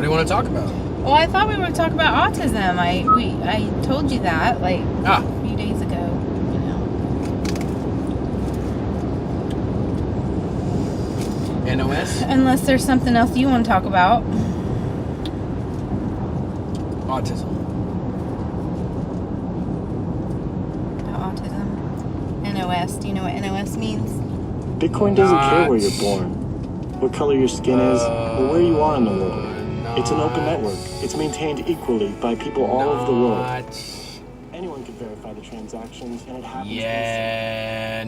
do you want to talk about? Well, I thought we were talking about autism. I told you that like a few days ago. You know. NOS? Unless there's something else you want to talk about. Autism. Autism. NOS. Do you know what NOS means? Bitcoin doesn't care where you're born, what color your skin is, or where you are in the world. It's an open network. It's maintained equally by people all over the world. Anyone can verify the transactions, and it happens. Yeah,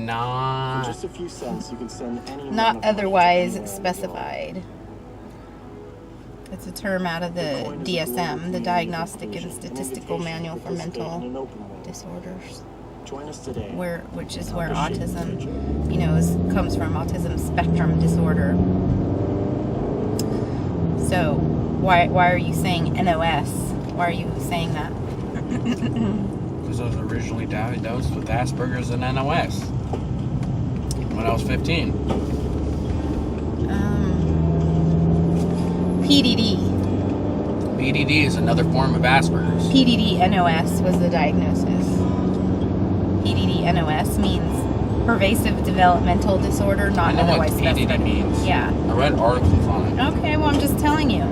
For just a few cents, you can send any Not otherwise specified. It's a term out of the DSM, the Diagnostic and Statistical Manual for Mental Disorders. Join us today. Which is where autism, comes from, autism spectrum disorder. So, why are you saying NOS? Why are you saying that? Because I was originally diagnosed with Asperger's and NOS when I was 15. PDD. PDD is another form of Asperger's. PDD NOS was the diagnosis. PDD NOS means pervasive developmental disorder, not otherwise specified. I know what PDD means. Yeah. I read articles on it. Okay, well, I'm just telling you.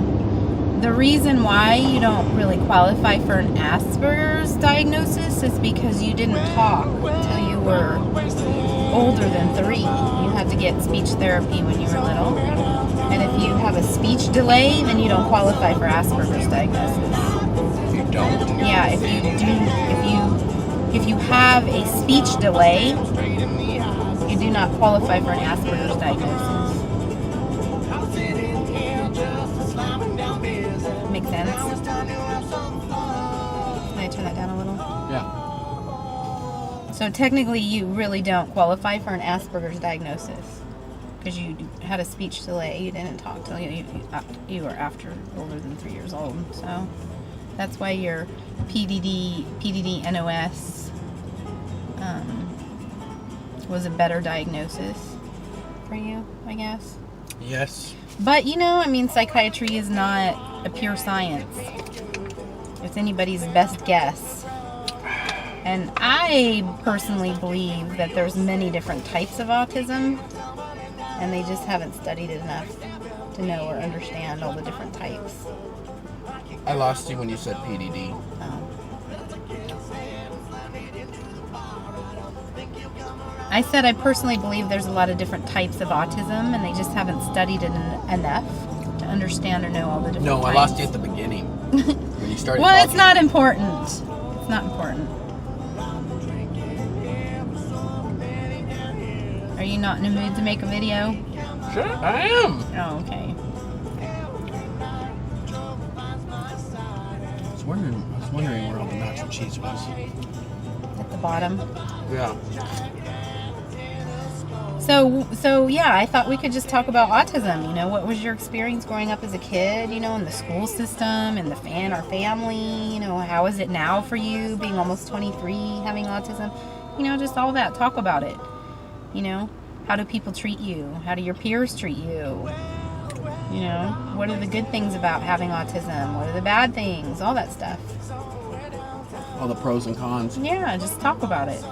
The reason why you don't really qualify for an Asperger's diagnosis is because you didn't talk until you were older than 3. You had to get speech therapy when you were little. And if you have a speech delay, then you don't qualify for Asperger's diagnosis. You don't? Yeah, if you have a speech delay, you do not qualify for an Asperger's diagnosis. Make sense? Can I turn that down a little? Yeah. So technically, you really don't qualify for an Asperger's diagnosis because you had a speech delay. You didn't talk till you were older than 3 years old. So that's why your PDD NOS was a better diagnosis for you, I guess. Yes. But psychiatry is not a pure science. It's anybody's best guess. And I personally believe that there's many different types of autism, and they just haven't studied it enough to know or understand all the different types. I lost you when you said PDD. I said I personally believe there's a lot of different types of autism, and they just haven't studied it enough to understand or know all the different types. No, I lost you at the beginning. When you started Well, talking. it's not important. It's not important. Are you not in a mood to make a video? Sure, I am. Oh, okay. I was wondering where all the nacho cheese was. At the bottom. Yeah. So yeah, I thought we could just talk about autism. What was your experience growing up as a kid, in the school system, in our family, how is it now for you being almost 23, having autism? Just all that. Talk about it. How do people treat you? How do your peers treat you? What are the good things about having autism? What are the bad things? All that stuff. All the pros and cons. Yeah, just talk about it.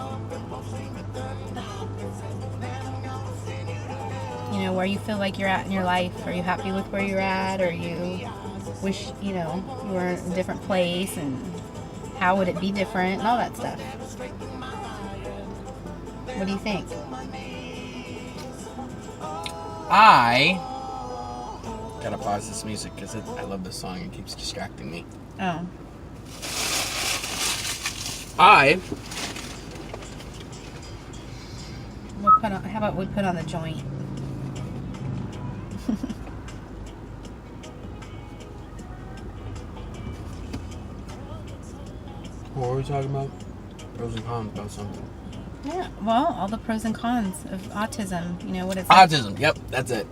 Where you feel like you're at in your life. Are you happy with where you're at? Or you wish, you were in a different place? And how would it be different? And all that stuff. What do you think? I gotta pause this music because I love this song. It keeps distracting me. Oh. How about we put on the joint? What were we talking about? Pros and cons about something. Yeah, well, all the pros and cons of autism. What it's like. Autism, yep, that's it.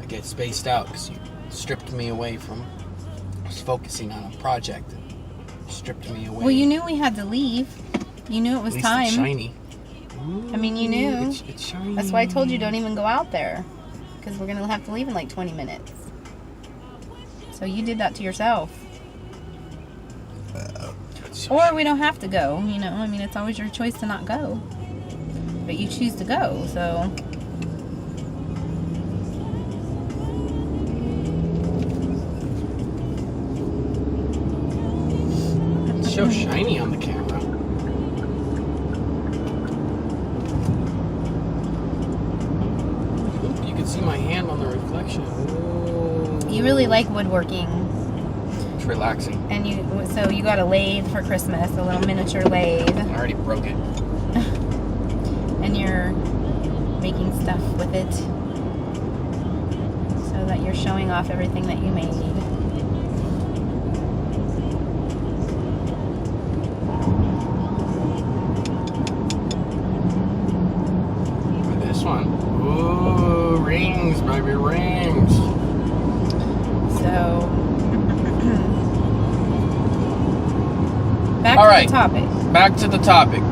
I get spaced out because you stripped me away from. I was focusing on a project and stripped me away. Well, you knew we had to leave. You knew it was At least time. It's shiny. I mean, you knew. It's shiny. That's why I told you don't even go out there. Because we're going to have to leave in like 20 minutes. So you did that to yourself. Or we don't have to go, you know. I mean, it's always your choice to not go. But you choose to go, so... It's so shiny on the camera. You can see my hand on the reflection. Ooh. You really like woodworking. It's relaxing. And so you got a lathe for Christmas, a little miniature lathe. I already broke it. And you're making stuff with it. So that you're showing off everything that you made. This one. Ooh, rings, baby, rings. So, back All to right. the topic. Back to the topic.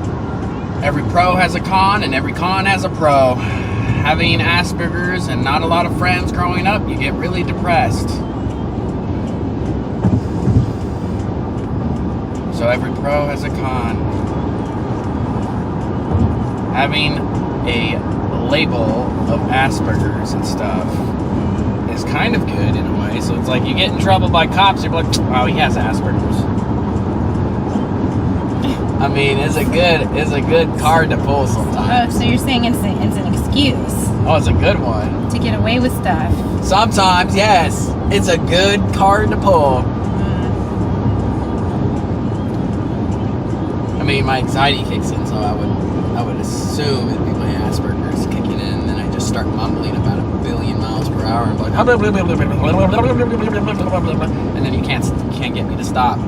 Every pro has a con, and every con has a pro. Having Asperger's and not a lot of friends growing up, you get really depressed. So every pro has a con. Having a label of Asperger's and stuff is kind of good in a way. So it's like you get in trouble by cops, you're like, oh, he has Asperger's. I mean, it's a good card to pull sometimes. Oh, so you're saying it's an excuse Oh, it's a good one. to get away with stuff. Sometimes, yes. It's a good card to pull. I mean, my anxiety kicks in, so I would assume it'd be my Asperger's kicking in, and then I just start mumbling about 1 billion miles per hour and like, and then you can't get me to stop.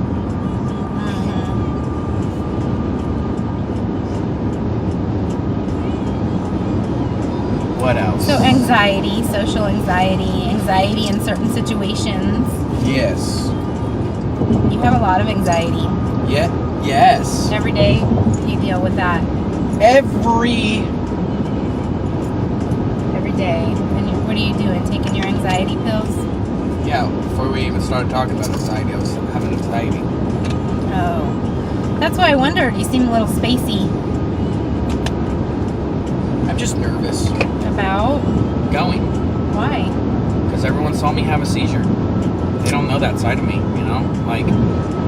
What else? So anxiety, social anxiety, anxiety in certain situations. Yes. You have a lot of anxiety. Yeah. Yes. Every day you deal with that. Every day. And what are you doing? Taking your anxiety pills? Yeah, before we even started talking about anxiety, I was having anxiety. Oh. That's why I wondered. You seem a little spacey. I'm just nervous. About? Going. Why? Because everyone saw me have a seizure. They don't know that side of me, you know? Like,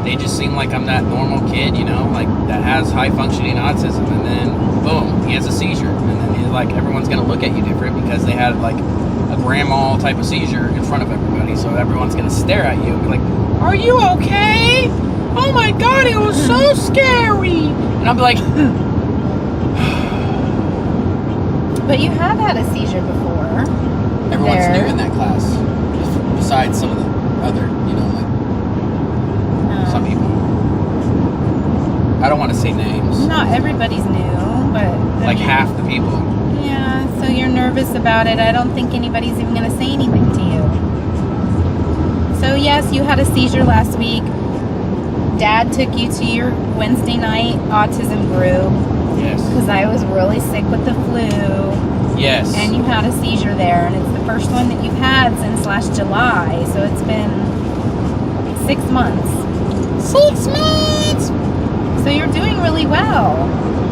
they just seem like I'm that normal kid, you know? Like, that has high-functioning autism, and then, boom, he has a seizure. And then, like, everyone's going to look at you different because they had, like, a grandma type of seizure in front of everybody. So everyone's going to stare at you and be like, are you okay? Oh, my God, it was so scary. And I'll be like... But you have had a seizure before. Everyone's new in that class. Besides some of the other, you know, like some people. I don't want to say names. Not everybody's new, but... Like half the people. Yeah, so you're nervous about it. I don't think anybody's even going to say anything to you. So yes, you had a seizure last week. Dad took you to your Wednesday night autism group. Yes. Because I was really sick with the flu. Yes. And you had a seizure there, and it's the first one that you've had since last July. So it's been 6 months. 6 months! So you're doing really well.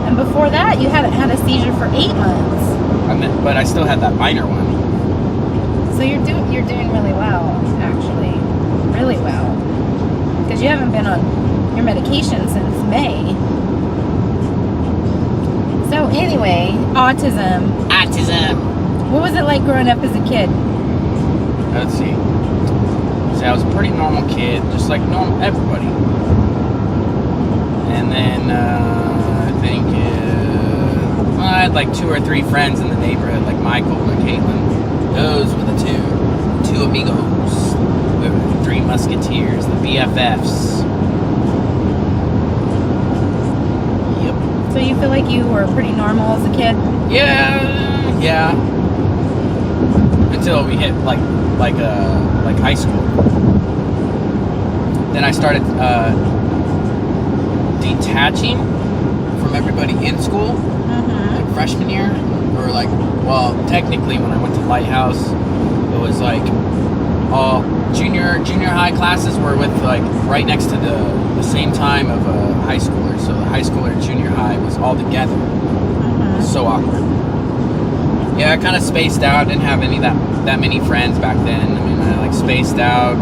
And before that, you hadn't had a seizure for 8 months. But I still had that minor one. So you're doing really well, actually. Really well. Because you haven't been on your medication since May. So anyway, autism. Autism. What was it like growing up as a kid? Let's see. See, I was a pretty normal kid, just like normal everybody. And then I think I had like 2 or 3 friends in the neighborhood, like Michael and Caitlin. Those were the two amigos, the 3 musketeers, the BFFs. So you feel like you were pretty normal as a kid? Yeah. Until we hit like high school. Then I started detaching from everybody in school. Mm-hmm. freshman year, or like, well, technically when I went to Lighthouse, it was like all junior high classes were with like right next to the same time of a high schooler. So the high schooler and junior high was all together. It was so awkward. Yeah, I kind of spaced out. Didn't have that many friends back then. I mean, I like spaced out,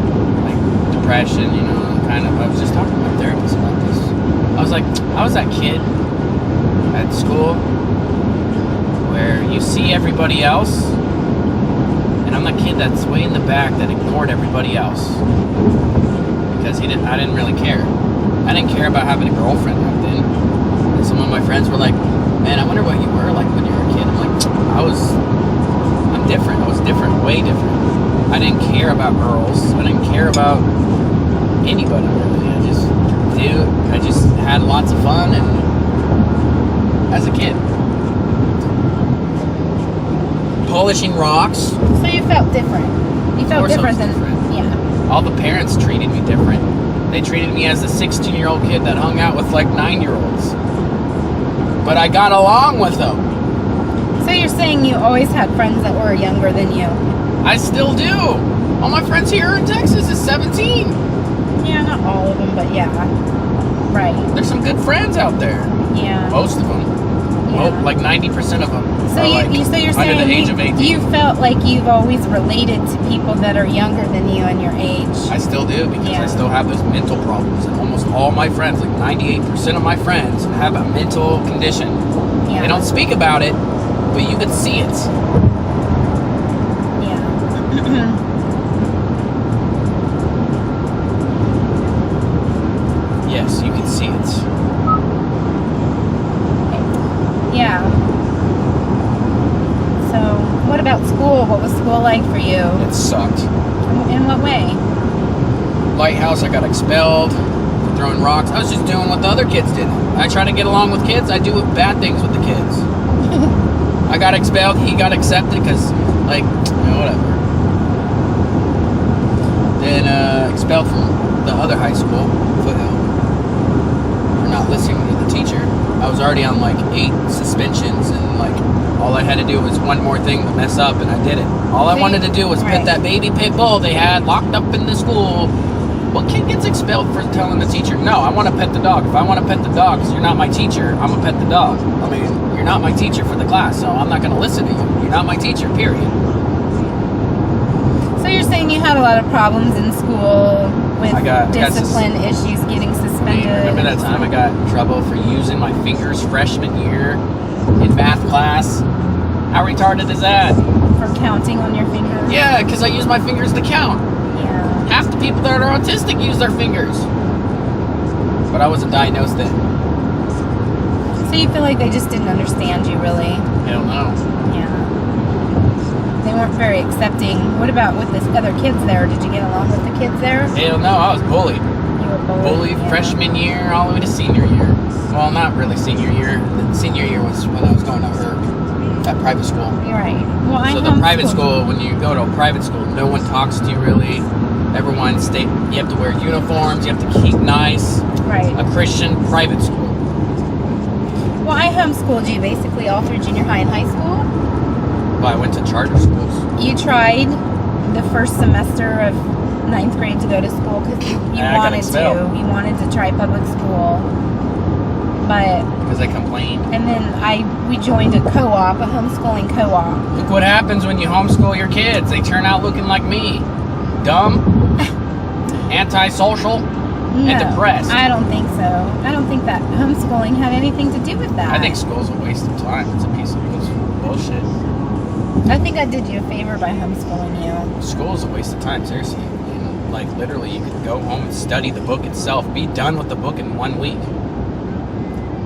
like depression. You know, kind of. I was just talking to my therapist about this. I was like, I was that kid at school where you see everybody else, and I'm that kid that's way in the back that ignored everybody else because I didn't really care. I didn't care about having a girlfriend back then. And some of my friends were like, man, I wonder what you were like when you were a kid. I'm like, I'm different. I was different, way different. I didn't care about girls. I didn't care about anybody really. I just had lots of fun and as a kid. Polishing rocks. So you felt different. You felt different than yeah. All the parents treated me different. They treated me as a 16-year-old kid that hung out with like 9-year-olds. But I got along with them. So you're saying you always had friends that were younger than you? I still do. All my friends here in Texas is 17. Yeah, not all of them, but yeah. Right. There's some good friends out there. Yeah. Most of them. Yeah. Oh, like 90% of them. So you're under saying the age of 18. you felt like you've always related to people that are younger than you and your age. I still do because I still have those mental problems, and almost all my friends, like 98% of my friends, have a mental condition. Yeah. They don't speak about it, but you can see it. Yeah. Yes, you can see it. Yeah. So, what about school? What was school like for you? It sucked. In what way? Lighthouse, I got expelled for throwing rocks. I was just doing what the other kids did. I try to get along with kids. I do bad things with the kids. I got expelled. He got accepted because, like, whatever. Then expelled from the other high school, Foothill, for not listening to the teacher. I was already on like 8 suspensions, and like all I had to do was one more thing to mess up, and I did it. All I wanted to do was pet that baby pit bull they had locked up in the school. What kid gets expelled for telling the teacher, no, I want to pet the dog. If I want to pet the dog because you're not my teacher, I'm going to pet the dog. I mean, you're not my teacher for the class, so I'm not going to listen to you. You're not my teacher, period. So you're saying you had a lot of problems in school with discipline issues, getting suspended? Remember that time I got in trouble for using my fingers freshman year in math class? How retarded is that? For counting on your fingers? Yeah, because I use my fingers to count. Yeah. Half the people that are autistic use their fingers. But I wasn't diagnosed then. So you feel like they just didn't understand you, really? Hell no. Yeah. They weren't very accepting. What about with the other kids there? Did you get along with the kids there? Hell no, I was bullied. You were bullied? Yeah. Freshman year all the way to senior year. Well, not really senior year. The senior year was when I was going to Herb, that private school. You're right. Well, so the private school, when you go to a private school, no one talks to you really. Everyone you have to wear uniforms, you have to keep nice. Right. A Christian private school. Well, I homeschooled you basically all through junior high and high school. Well, I went to charter schools. You tried the first semester of 9th grade to go to school because you wanted to. You wanted to try public school. But because I complained. And then we joined a co-op, a homeschooling co-op. Look what happens when you homeschool your kids. They turn out looking like me. Dumb, antisocial, and depressed. I don't think so. I don't think that homeschooling had anything to do with that. I think school's a waste of time. It's a piece of bullshit. I think I did you a favor by homeschooling you. School is a waste of time, seriously. Like, literally, you could go home and study the book itself. Be done with the book in 1 week.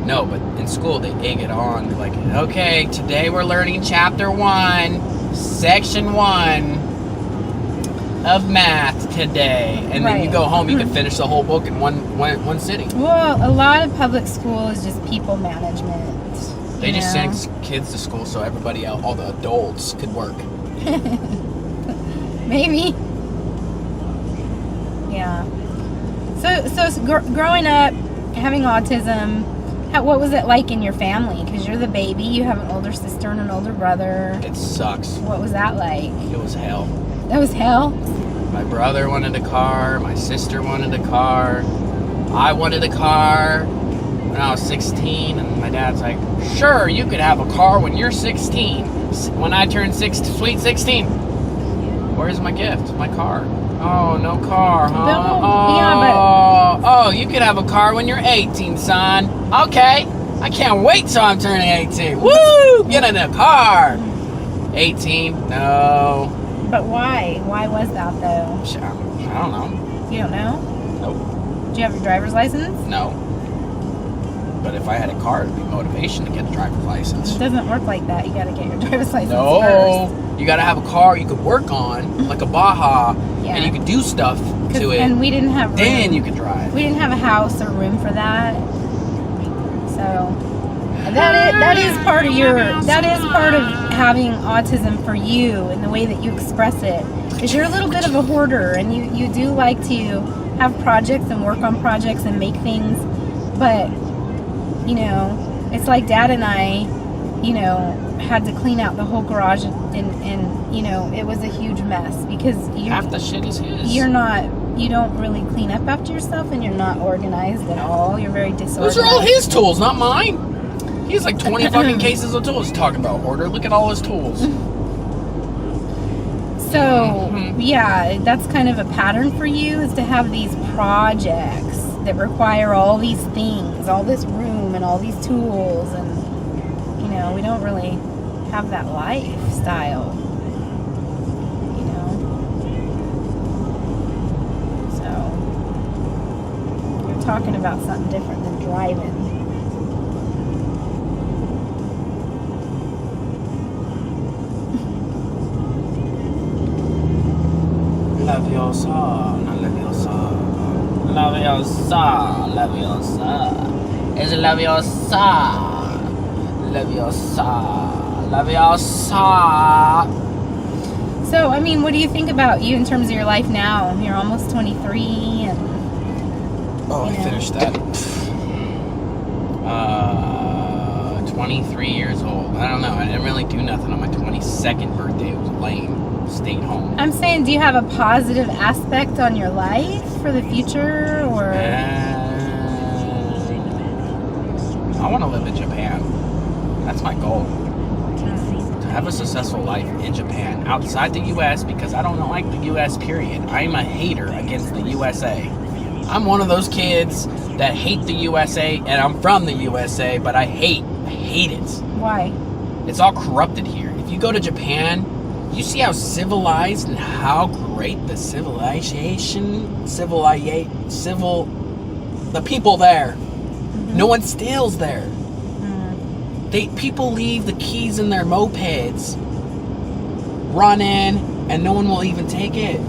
No, but in school, they egg it on. They're like, okay, today we're learning chapter 1, section 1 of math today. And then you go home, you can finish the whole book in one sitting. Well, a lot of public school is just people management. They just send kids to school so everybody else, all the adults, could work. Maybe. Yeah. So growing up, having autism, What was it like in your family? Because you're the baby. You have an older sister and an older brother. It sucks. What was that like? It was hell. That was hell? My brother wanted a car. My sister wanted a car. I wanted a car when I was 16. And my dad's like, sure, you could have a car when you're 16. When I turn sweet 16. Where's my gift? My car. Oh, no car, huh? Oh, you could have a car when you're 18, son. Okay. I can't wait till I'm turning 18. Woo! Get in a car. 18? No. But why? Why was that, though? I don't know. You don't know? Nope. Do you have your driver's license? No. But if I had a car, it'd be motivation to get a driver's license. It doesn't work like that. You gotta get your driver's license No. first. You gotta have a car you could work on, like a Baja, Yeah. and you could do stuff to it. And we didn't have room. Then you could drive. We didn't have a house or room for that. So that is part of having autism for you, and the way that you express it is you're a little bit of a hoarder, and you do like to have projects and work on projects and make things, but you know, it's like Dad and I, you know, had to clean out the whole garage, and you know, it was a huge mess because half the shit is his. You don't really clean up after yourself, and you're not organized at all. You're very disorganized. Those are all his tools, not mine. He has like 20 fucking cases of tools. Talking about hoarder. Look at all his tools. So, yeah, that's kind of a pattern for you, is to have these projects that require all these things, all this room and all these tools, and, you know, we don't really have that lifestyle, you know. So, you're talking about something different than driving. Leviosa, Leviosa, Leviosa. It's Leviosa, Leviosa, Leviosa. So, I mean, what do you think about you in terms of your life now? You're almost 23, and I finished that. 23 years old. I don't know. I didn't really do nothing on my 22nd birthday. It was lame. Stayed home. I'm saying, do you have a positive aspect on your life for the future, or? I want to live in Japan. That's my goal. To have a successful life in Japan, outside the U.S., because I don't like the U.S., period. I'm a hater against the USA. I'm one of those kids that hate the USA, and I'm from the USA, but I hate it. Why? It's all corrupted here. If you go to Japan, you see how civilized and how great the the people there. Mm-hmm. No one steals there. People leave the keys in their mopeds, run in, and no one will even take it.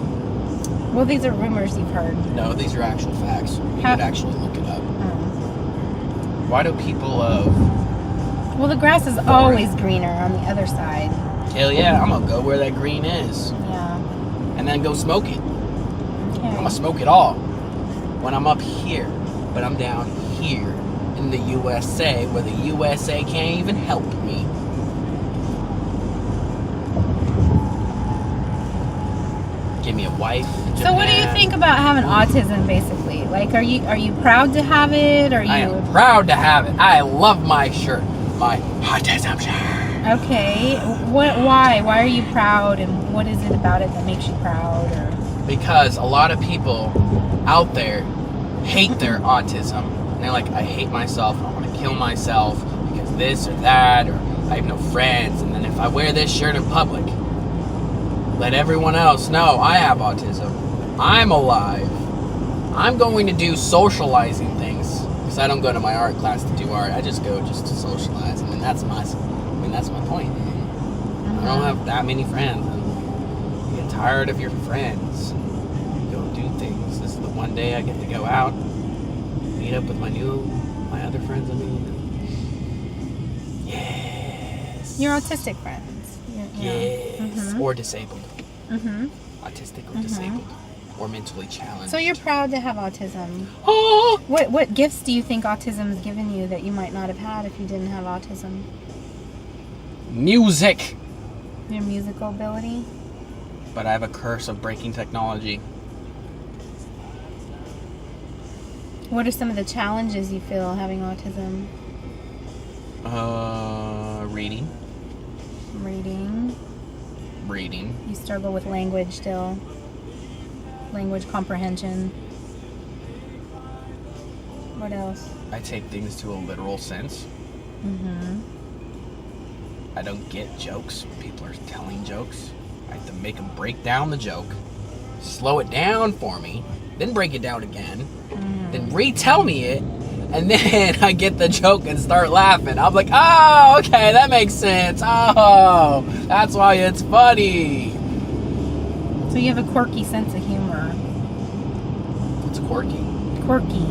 Well, these are rumors you've heard. No, these are actual facts. You could actually look it up. Why do people Well, the grass is always greener on the other side. Hell yeah, I'm gonna go where that green is. Yeah. And then go smoke it. Okay. I'm gonna smoke it all when I'm up here. But I'm down here in the USA, where the USA can't even help me. Give me a wife in Japan. So what do you think about having autism, basically? Like, are you proud to have it? Or I am proud to have it. I love my shirt. My autism shirt. Okay. Why? Why are you proud, and what is it about it that makes you proud? Or? Because a lot of people out there hate their autism. And they're like, I hate myself, I want to kill myself because this or that, or I have no friends. And then if I wear this shirt in public, let everyone else know I have autism. I'm alive. I'm going to do socializing things, because I don't go to my art class to do art. I just go just to socialize. And that's my point. I don't have that many friends. And you get tired of your friends. You go do things. This is the one day I get to go out, meet up with my other friends. Yes. Your autistic friends. Yes. Mm-hmm. Or disabled. Mm-hmm. Autistic or disabled. or mentally challenged. So you're proud to have autism. Oh! What gifts do you think autism has given you that you might not have had if you didn't have autism? Music! Your musical ability? But I have a curse of breaking technology. What are some of the challenges you feel having autism? Reading. Reading. You struggle with language still. Language comprehension. What else? I take things to a literal sense. Mm-hmm. I don't get jokes when people are telling jokes. I have to make them break down the joke, slow it down for me, then break it down again, then retell me it, and then I get the joke and start laughing. I'm like, oh, okay, that makes sense. Oh, that's why it's funny. So you have a quirky sense of humor. It's quirky. Quirky.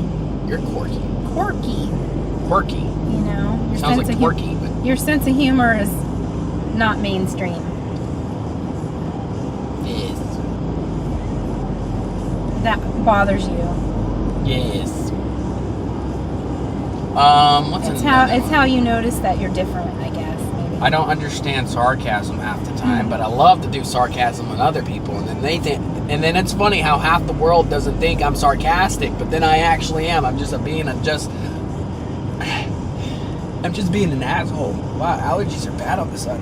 You're quirky. Quirky. Quirky. You know? Your Sounds sense like of quirky, but your sense of humor is not mainstream. yes. That bothers you. Yes. What's It's another how you notice that you're different, I guess. Maybe. I don't understand sarcasm half the time, but I love to do sarcasm on other people, and then they think, and then it's funny how half the world doesn't think I'm sarcastic, but then I actually am. I'm just being an asshole. Wow, allergies are bad on this side.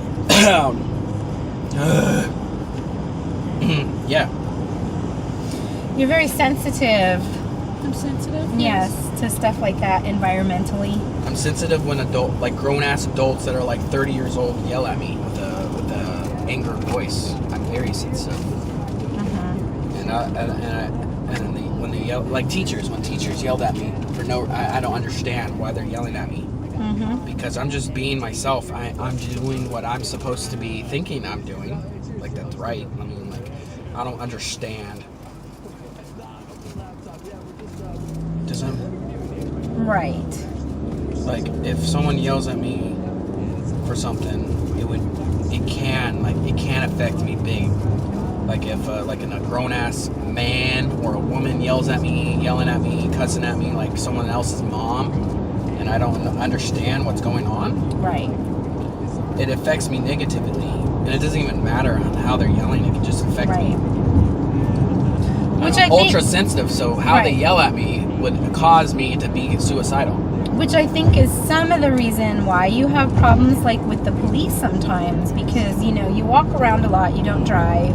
Yeah. You're very sensitive. I'm sensitive. Yes, to stuff like that environmentally. I'm sensitive when grown-ass adults that are like 30 years old yell at me with a anger voice. I'm very sensitive. When they yell, like teachers, when teachers yelled at me for I don't understand why they're yelling at me. Because I'm just being myself. I'm doing what I'm supposed to be thinking I'm doing. Like, that's right. I mean, like, I don't understand. Doesn't... Right. Like, if someone yells at me for something, it can affect me big. Like, if a grown-ass man or a woman yelling at me, cussing at me like someone else's mom, and I don't understand what's going on, Right. it affects me negatively. And it doesn't even matter how they're yelling, it can just affect me. Which I'm I think, ultra sensitive, so how they yell at me would cause me to be suicidal. which I think is some of the reason why you have problems like with the police sometimes, because you walk around a lot, you don't drive,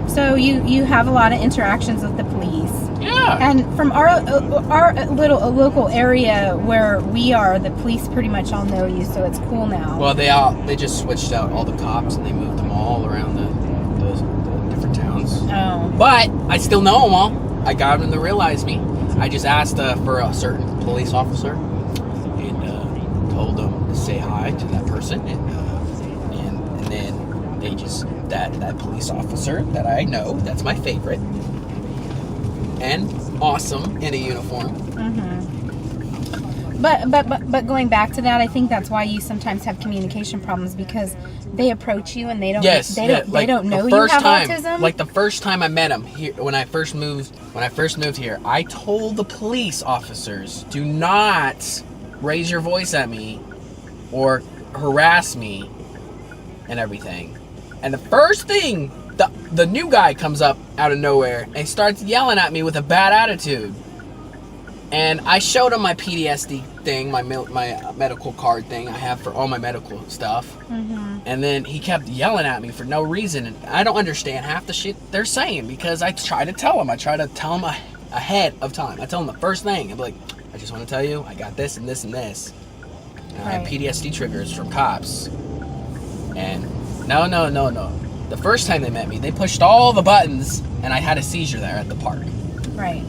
so you have a lot of interactions with the police. Yeah. And from our little local area where we are, the police pretty much all know you, so it's cool now. Well, they just switched out all the cops and they moved them all around the different towns. Oh. But I still know them all. I got them to realize me. I just asked for a certain police officer and told them to say hi to that person, and then they just that police officer that I know, that's my favorite and awesome in a uniform. But going back to that, I think that's why you sometimes have communication problems, because they approach you and they don't they don't know you have autism. Like the first time I met him here, when I first moved here, I told the police officers, do not raise your voice at me or harass me and everything. And the first thing, the new guy comes up out of nowhere and starts yelling at me with a bad attitude. And I showed him my PTSD thing, my medical card thing I have for all my medical stuff. And then he kept yelling at me for no reason. And I don't understand half the shit they're saying, because I try to tell him. Ahead of time. I tell him the first thing. I'm like, I just want to tell you, I got this and this and this. And I have PTSD triggers from cops. And no. The first time they met me, they pushed all the buttons, and I had a seizure there at the park. Right.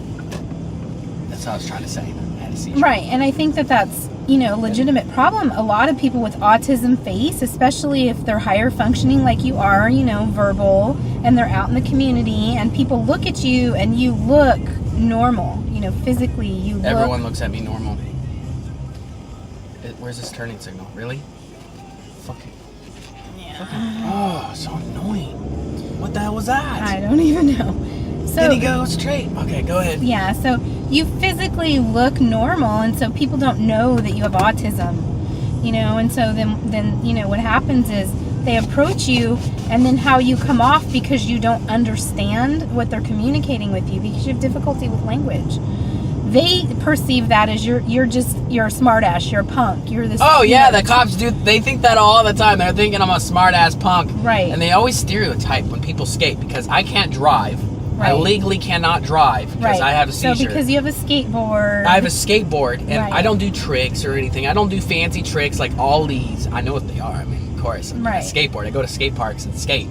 That's what I was trying to say. I had a seizure. Right, and I think that's a legitimate problem a lot of people with autism face, especially if they're higher functioning like you are, verbal, and they're out in the community, and people look at you and you look normal, physically you look. Everyone looks at me normal. Where's this turning signal? Really? Fucking. Oh, so annoying. What the hell was that? I don't even know. So, then he goes straight. Okay, go ahead. Yeah, so you physically look normal, and so people don't know that you have autism, you know, and so then you know, what happens is they approach you, and then how you come off because you don't understand what they're communicating with you because you have difficulty with language. They perceive that as you're a smart ass, you're a punk, you're this. Oh yeah, the cops do. They think that all the time. They're thinking I'm a smart ass punk. Right. And they always stereotype when people skate because I can't drive. I Right. legally cannot drive because Right. I have a seizure. So because you have a skateboard. I have a skateboard and Right. I don't do tricks or anything. I don't do fancy tricks like ollies. I know what they are. I mean, of course. Right. I skateboard. I go to skate parks and skate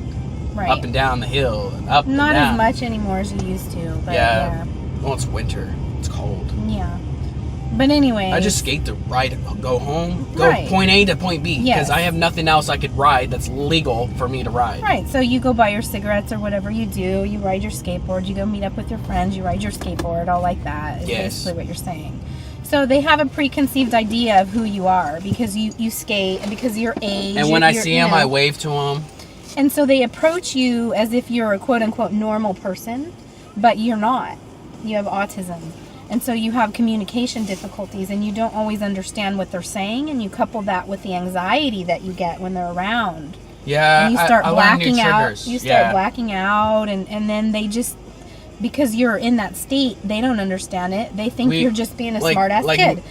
right. up and down the hill and up Not and down. as much anymore as you used to, but Yeah. Well, it's winter. It's cold. yeah. But anyway. I just skate to ride, go home, go Right. point A to point B because Yes. I have nothing else I could ride that's legal for me to ride. Right, so you go buy your cigarettes or whatever you do, you ride your skateboard, you go meet up with your friends, you ride your skateboard, all like that is Yes. basically what you're saying. So they have a preconceived idea of who you are because you skate and because of your age. And when I you're- see you them, know. I wave to them. And so they approach you as if you're a quote-unquote normal person, but you're not. You have autism. And so you have communication difficulties and you don't always understand what they're saying, and you couple that with the anxiety that you get when they're around. Yeah, And you start I learned blacking new out. triggers. You start Yeah. blacking out, and then they just, because you're in that state, they don't understand it. They think you're just being a smart-ass kid.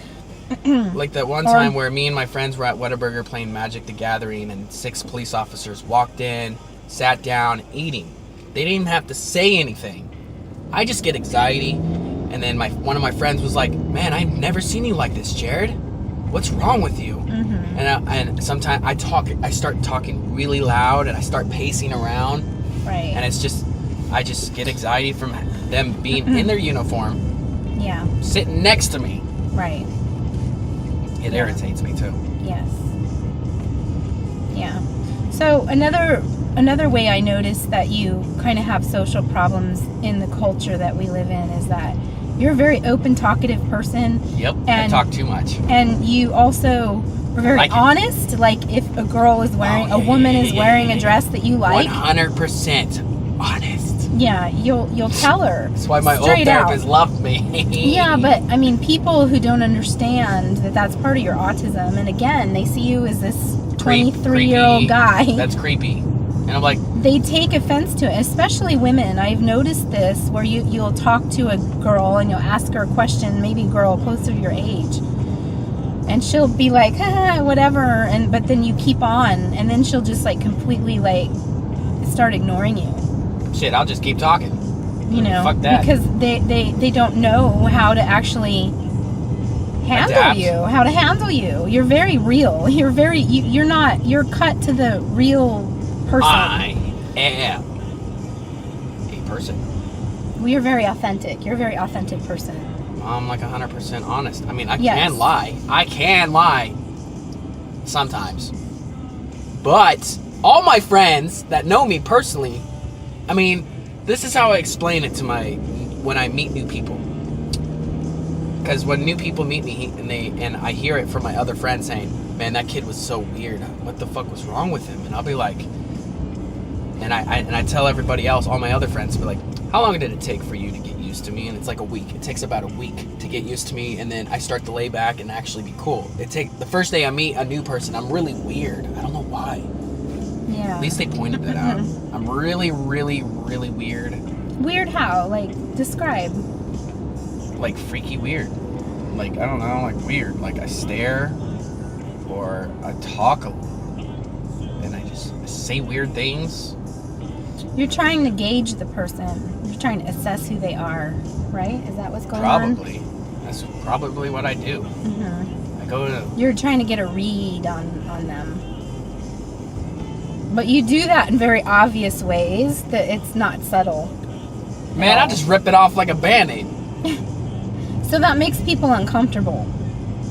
Like that one time where me and my friends were at Whataburger playing Magic the Gathering and 6 police officers walked in, sat down, eating. They didn't even have to say anything. I just get anxiety. And then one of my friends was like, "Man, I've never seen you like this, Jared. What's wrong with you?" Mm-hmm. And sometimes I start talking really loud and I start pacing around. Right. And it's just, I just get anxiety from them being in their uniform, Yeah. sitting next to me. Right. It irritates me too. Yes. Yeah. So another way I noticed that you kind of have social problems in the culture that we live in is that you're a very open, talkative person. Yep. I And- talk too much. And you also are very Like it. honest. Like if a girl is wearing, a woman is wearing a dress that you like, 100% honest. yeah, you'll tell her. That's why my old straight out. therapist loved me. Yeah, but I mean, people who don't understand that that's part of your autism, and again, they see you as this 23-year-old guy. That's creepy. And I'm like, They take offense to it, especially women. I've noticed this where you'll talk to a girl and you'll ask her a question, maybe a girl closer to your age, and she'll be like, whatever, but then you keep on, and then she'll just like completely like start ignoring you. shit, I'll just keep talking. You know, Fuck that. because they don't know how to actually handle Adapt. you, how to handle you. You're very real. You're cut to the real person. I am a person. You're very authentic. You're a very authentic person. I'm like 100% honest. I mean, I Yes. can lie. I can lie sometimes. But all my friends that know me personally, I mean, this is how I explain it to when I meet new people. Because when new people meet me and I hear it from my other friends saying, "Man, that kid was so weird. What the fuck was wrong with him?" And I'll be like, and I tell everybody else, all my other friends, be like, "How long did it take for you to get used to me?" And it's like a week. It takes about a week to get used to me, and then I start to lay back and actually be cool. The first day I meet a new person, I'm really weird. I don't know why. Yeah. At least they pointed that out. I'm really, really, really weird. Weird how? Like, describe. Like freaky weird. Like, I don't know, like weird. Like I stare or I talk and I just say weird things. You're trying to gauge the person. You're trying to assess who they are, right? Is that what's going on? Probably. That's probably what I do. Mm-hmm. I go to... You're trying to get a read on them. But you do that in very obvious ways that it's not subtle. Man, I just rip it off like a Band-Aid. So that makes people uncomfortable,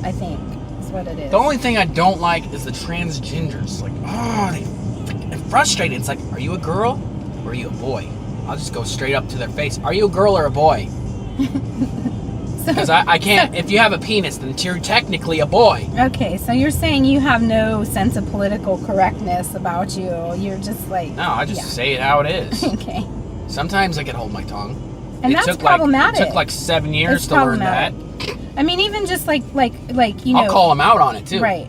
I think, is what it is. The only thing I don't like is the transgenders. Like, they're frustrated. It's like, are you a girl or are you a boy? I'll just go straight up to their face. Are you a girl or a boy? Because I can't, if you have a penis, then you're technically a boy. Okay, so you're saying you have no sense of political correctness about you. You're just like... No, I just say it how it is. Okay. Sometimes I can hold my tongue. And that's problematic. It took like 7 years to learn that. I mean, even just like you know. I'll call him out on it too. Right.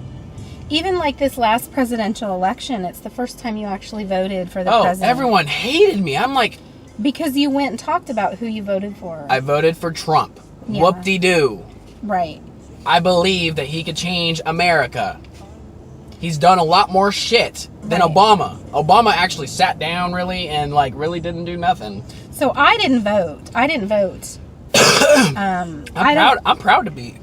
Even like this last presidential election, it's the first time you actually voted for the president. Oh, everyone hated me. I'm like... Because you went and talked about who you voted for. I voted for Trump. Yeah. Whoop-de-doo. Right. I believe that he could change America. He's done a lot more shit than Obama. Obama actually sat down really and like really didn't do nothing. So I didn't vote. I'm proud to be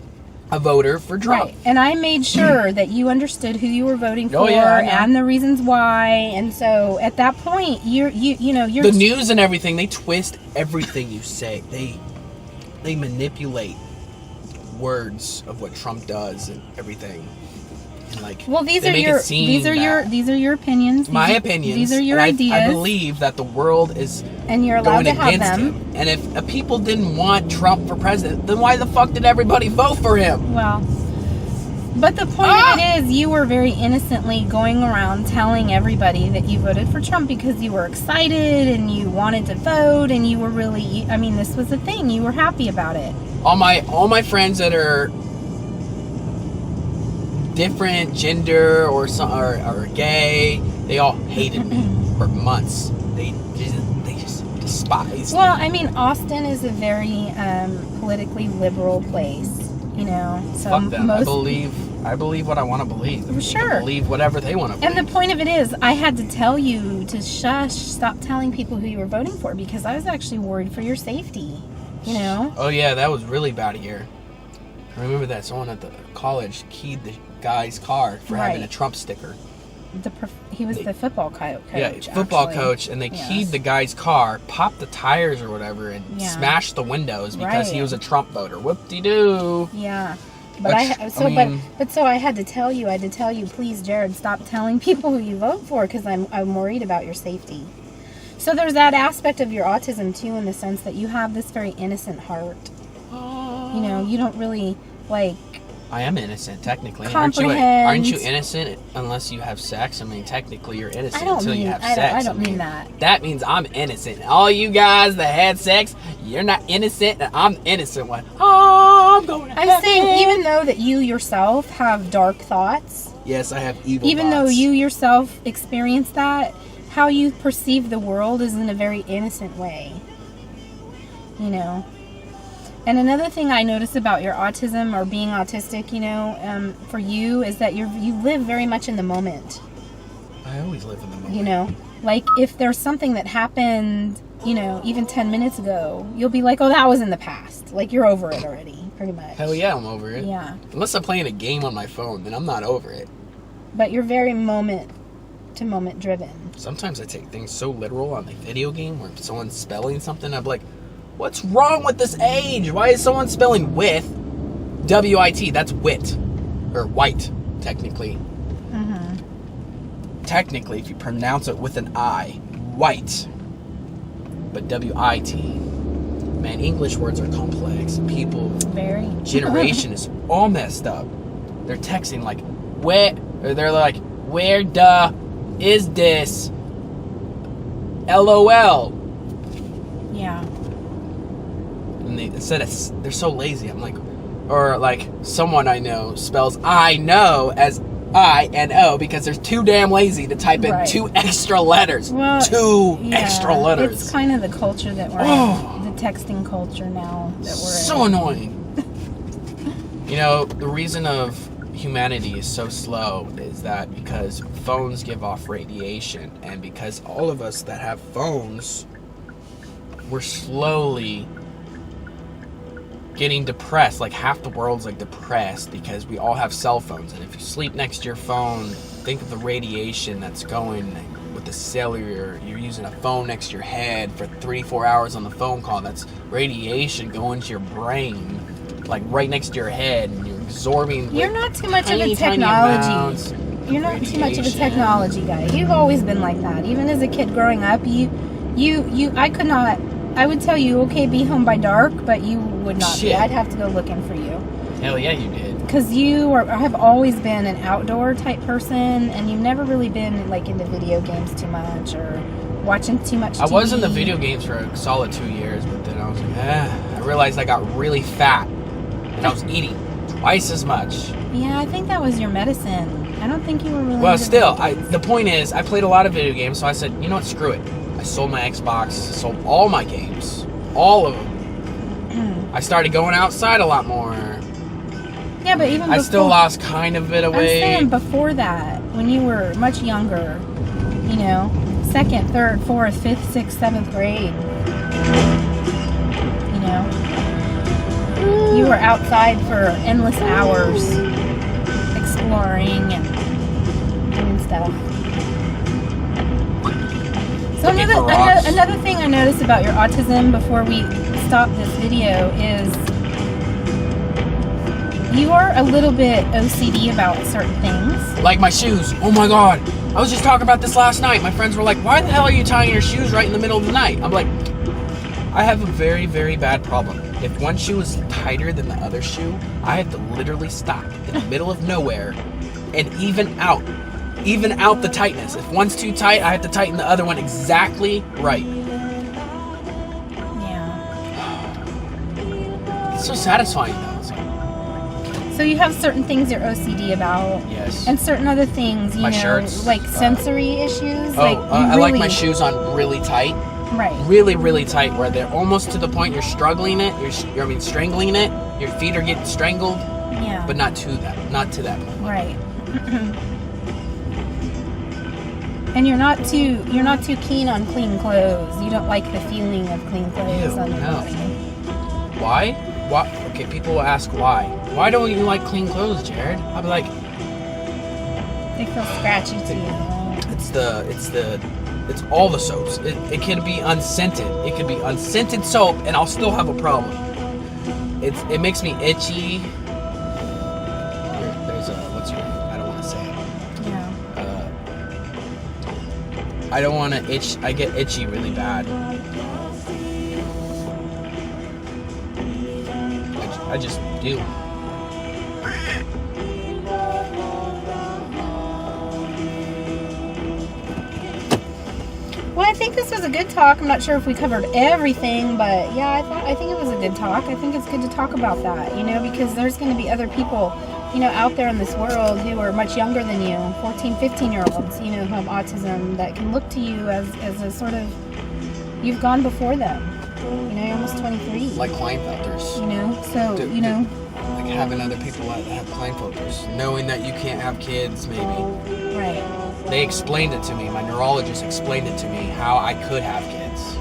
a voter for Trump. Right. And I made sure that you understood who you were voting for and the reasons why. And so at that point, you're the news and everything, they twist everything you say. They manipulate words of what Trump does and everything. And like, well, these are your opinions. My opinions. These are your ideas. I believe that the world is and you're allowed going to have against them. him. And if people didn't want Trump for president, then why the fuck did everybody vote for him? Well, but the point of it is, you were very innocently going around telling everybody that you voted for Trump because you were excited and you wanted to vote and you were really, I mean, this was a thing. You were happy about it. All my friends that are different gender or gay, they all hated me for months. They just despised me. Well, I mean, Austin is a very politically liberal place, you know. So fuck them. I believe what I want to believe. Sure. I believe whatever they want to believe. And the point of it is, I had to tell you to stop telling people who you were voting for because I was actually worried for your safety, you know. Oh yeah, that was really bad here. I remember that someone at the college keyed the guy's car for having a Trump sticker. He was the football coach. Yeah, football coach, and they keyed the guy's car, popped the tires or whatever, and smashed the windows because he was a Trump voter. Whoop-de-doo. Yeah. But I had to tell you, please, Jared, stop telling people who you vote for because I'm worried about your safety. So there's that aspect of your autism too, in the sense that you have this very innocent heart. You know, you don't really like. I am innocent, technically. Aren't you innocent unless you have sex? I mean, technically you're innocent until you have sex. I don't mean that. That means I'm innocent. All you guys that had sex, you're not innocent, and I'm the innocent one. Oh, I'm going to heaven. I'm saying, even though that you yourself have dark thoughts. Yes, I have evil Even thoughts. though you yourself experience that, how you perceive the world is in a very innocent way. You know? And another thing I notice about your autism or being autistic, you know, for you is that you live very much in the moment. I always live in the moment. You know, like if there's something that happened, you know, even 10 minutes ago, you'll be like, oh, that was in the past. Like you're over it already, pretty much. Hell yeah, I'm over it. Yeah. Unless I'm playing a game on my phone, then I'm not over it. But you're very moment to moment driven. Sometimes I take things so literal on a video game where someone's spelling something, I'm like, what's wrong with this age? Why is someone spelling with W-I-T? That's wit. Or white, technically. Technically, if you pronounce it with an I, white. But W-I-T. Man, English words are complex. People, generation is all messed up. They're texting like, they're like, where the is this? LOL. Yeah. And they're so lazy. I'm like, or like someone I know spells I know as I-N-O because they're too damn lazy to type in 2 extra letters. Well, extra letters. It's kind of the culture that we're in, the texting culture now that we're so annoying. You know, the reason of humanity is so slow is that because phones give off radiation, and because all of us that have phones, we're slowly getting depressed. Like half the world's like depressed because we all have cell phones, and if you sleep next to your phone, think of the radiation that's going with the cellular. You're using a phone next to your head for 3-4 hours on the phone call. That's radiation going to your brain, like right next to your head, and you're absorbing. You're not too much of a technology. You're not too much of a technology guy. You've always been like that. Even as a kid growing up, I would tell you, okay, be home by dark, but you would not be. I'd have to go looking for you. Hell yeah, you did. Because you have always been an outdoor type person, and you've never really been like into video games too much or watching too much TV? I was in the video games for a solid 2 years, but then I was like, I realized I got really fat, and I was eating twice as much. Yeah, I think that was your medicine. I don't think you were really... Well, still, the point is, I played a lot of video games, so I said, you know what, screw it. I sold my Xbox, sold all my games, all of them. I started going outside a lot more. Yeah, but even before... I still lost kind of a bit of weight. I'm saying before that, when you were much younger, you know, 2nd, 3rd, 4th, 5th, 6th, 7th grade, you know, you were outside for endless hours exploring and doing stuff. So another thing I noticed about your autism before we stop this video is you are a little bit OCD about certain things. Like my shoes. Oh my god. I was just talking about this last night. My friends were like, why the hell are you tying your shoes right in the middle of the night? I'm like, I have a very, very bad problem. If one shoe is tighter than the other shoe, I have to literally stop in the middle of nowhere and even out the tightness. If one's too tight, I have to tighten the other one exactly right. Yeah. It's so satisfying though. So you have certain things you're OCD about. Yes. And certain other things, you my know, shirts, like sensory issues. I like my shoes on really tight. Right. Really, really tight, where they're almost to the point you're struggling it. Strangling it. Your feet are getting strangled. Yeah. But not to that point. Right. And you're not too keen on clean clothes. You don't like the feeling of clean clothes on your body. Why? Okay, people will ask why. Why don't you like clean clothes, Jared? I'll be like, they feel scratchy to you. It's all the soaps. It can be unscented. It could be unscented soap, and I'll still have a problem. It makes me itchy. There's what's your? I don't want to say it. Yeah. I don't want to itch. I get itchy really bad. I just do. Well, I think this was a good talk. I'm not sure if we covered everything, but yeah, I think it was a good talk. I think it's good to talk about that, you know, because there's going to be other people, you know, out there in this world who are much younger than you, 14, 15-year-olds, you know, who have autism, that can look to you as a sort of, you've gone before them. You know, you're almost 23. Like Kleinfelters. You know, so, you know. Like having other people that have Kleinfelters. Knowing that you can't have kids, maybe. Right. They explained it to me. My neurologist explained it to me how I could have kids.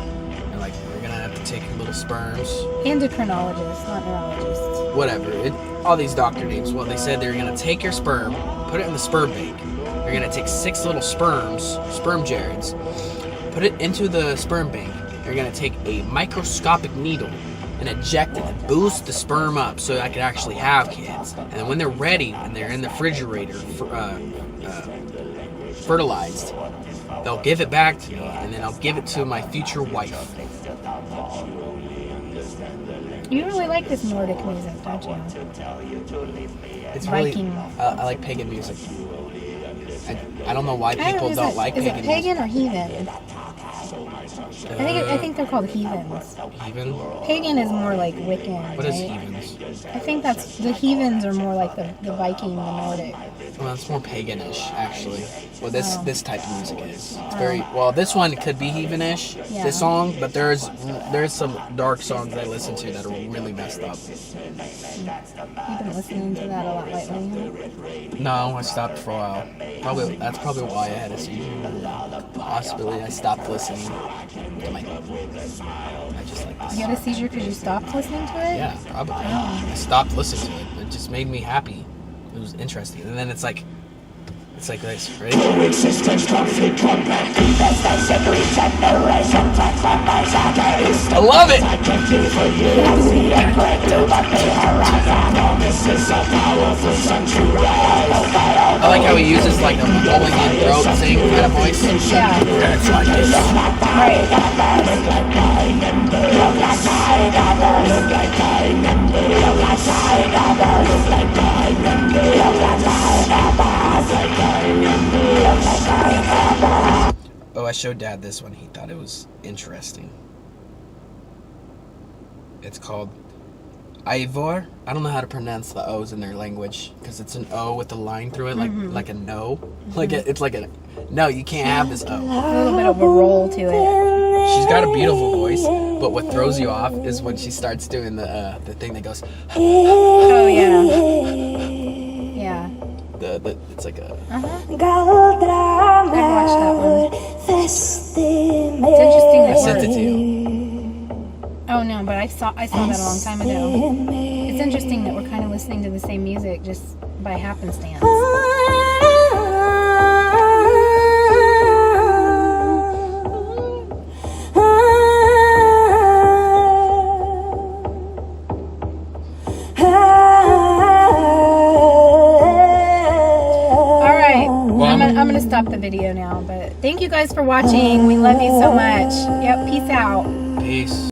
They're like, we're going to have to take little sperms. Endocrinologists, not neurologists. Whatever. All these doctor names. Well, they said they're going to take your sperm, put it in the sperm bank. They're going to take 6 little sperm Jareds, put it into the sperm bank. They're going to take a microscopic needle and inject it and boost the sperm up so I could actually have kids. And then when they're ready and they're in the refrigerator, fertilized, they'll give it back to me, and then I'll give it to my future wife. You really like this Nordic music, don't you? It's Viking. really, I like pagan music. I don't know why people don't like pagan music. Is it pagan or heathen? I think they're called heathens. Heathen? Pagan is more like Wiccan. What is right? heathens? I think the heathens are more like the Viking, the Nordic. Well, it's more paganish, actually. Well, this type of music is. It's very well. This one could be heathenish. Yeah. This song, but there's some dark songs I listen to that are really messed up. You've been listening to that a lot lately. No, I stopped for a while. That's probably why I had a seizure. Possibly, I stopped listening to my. I just like this. You had a seizure because you stopped listening to it? Yeah, probably. I stopped listening to it. It just made me happy. It was interesting. And then it's like this, ready? I love it! I like how he uses like a bowling in throat sing kind of voice. Yeah. It's like this. So I showed Dad this one. He thought it was interesting. It's called Ivor. I don't know how to pronounce the O's in their language because it's an O with a line through it, like a no. Like it's like a no. You can't have this O. A little bit of a roll to it. She's got a beautiful voice, but what throws you off is when she starts doing the thing that goes. Oh yeah. Yeah. It's like a. I've watched that one. It's interesting that I sent it to you. Oh no, but I saw that a long time ago. It's interesting that we're kind of listening to the same music just by happenstance. All right, I'm gonna stop the video now. But thank you guys for watching. We love you so much. Yep, peace out. Peace.